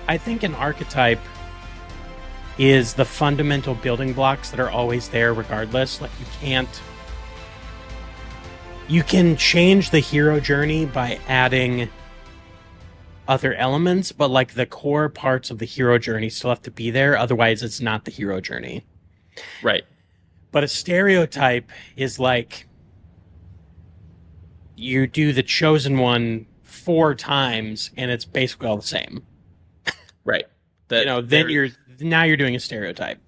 I think an archetype is the fundamental building blocks that are always there regardless. Like, you can change the hero journey by adding other elements, but like the core parts of the hero journey still have to be there. Otherwise, it's not the hero journey. Right. But a stereotype is like you do the chosen one 4 times and it's basically all the same. Right. Then you're doing a stereotype.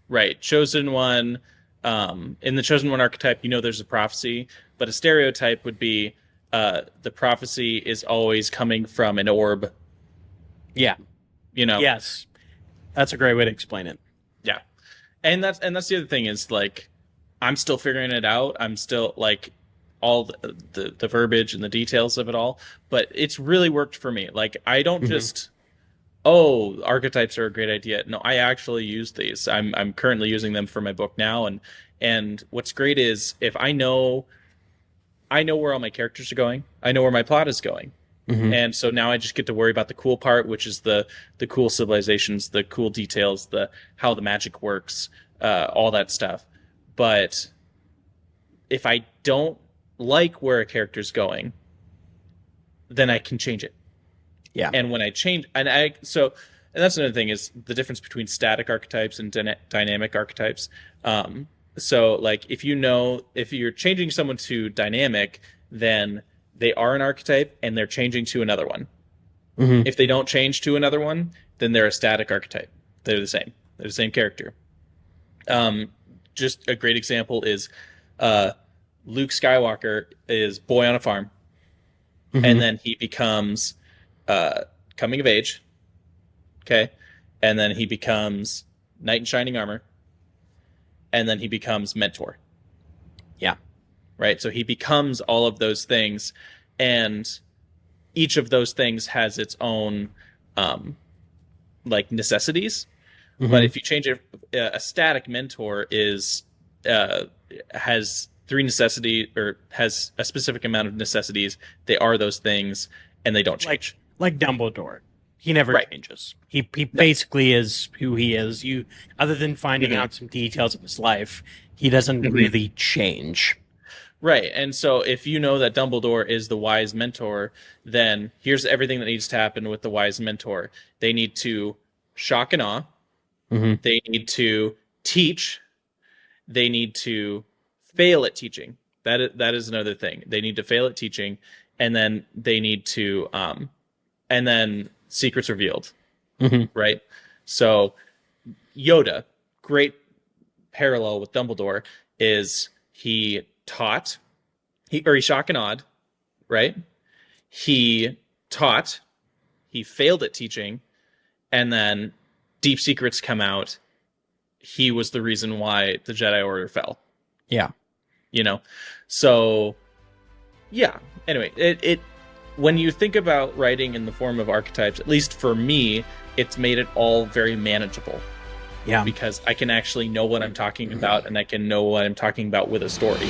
Right. Chosen one, in the chosen one archetype, there's a prophecy, but a stereotype would be the prophecy is always coming from an orb. Yeah. Yes. That's a great way to explain it. Yeah. And that's the other thing is, like, I'm still figuring it out. I'm still, like, all the verbiage and the details of it all, but it's really worked for me. Like, I don't just, archetypes are a great idea. No, I actually use these. I'm currently using them for my book now. And what's great is if I know where all my characters are going, I know where my plot is going. Mm-hmm. And so now I just get to worry about the cool part, which is the cool civilizations, the cool details, how the magic works, all that stuff. But if I don't like where a character's going, then I can change it. Yeah. And when I change, and that's another thing is the difference between static archetypes and dynamic archetypes. So, like, if you're changing someone to dynamic, then they are an archetype and they're changing to another one. Mm-hmm. If they don't change to another one, then they're a static archetype. They're the same. They're the same character. Just a great example is Luke Skywalker is boy on a farm. Mm-hmm. And then he becomes coming of age. Okay. And then he becomes knight in shining armor. And then he becomes mentor. Yeah. Right. So he becomes all of those things, and each of those things has its own like necessities. Mm-hmm. But if you change it, a static mentor has 3 necessities, or has a specific amount of necessities. They are those things, and they don't change. Like Dumbledore. He never changes. He basically is who he is. Other than finding out some details of his life, he doesn't really change. Right. And so if you know that Dumbledore is the wise mentor, then here's everything that needs to happen with the wise mentor. They need to shock and awe. Mm-hmm. They need to teach. They need to fail at teaching. That is another thing. They need to fail at teaching, and then they need to and then secrets revealed. Mm-hmm. Right? So Yoda, great parallel with Dumbledore, is he taught, he shock and awed, right? He taught, he failed at teaching, and then deep secrets come out. He was the reason why the Jedi Order fell. Yeah. So yeah. Anyway, it when you think about writing in the form of archetypes, at least for me, it's made it all very manageable. Yeah. Because I can actually know what I'm talking about, and I can know what I'm talking about with a story.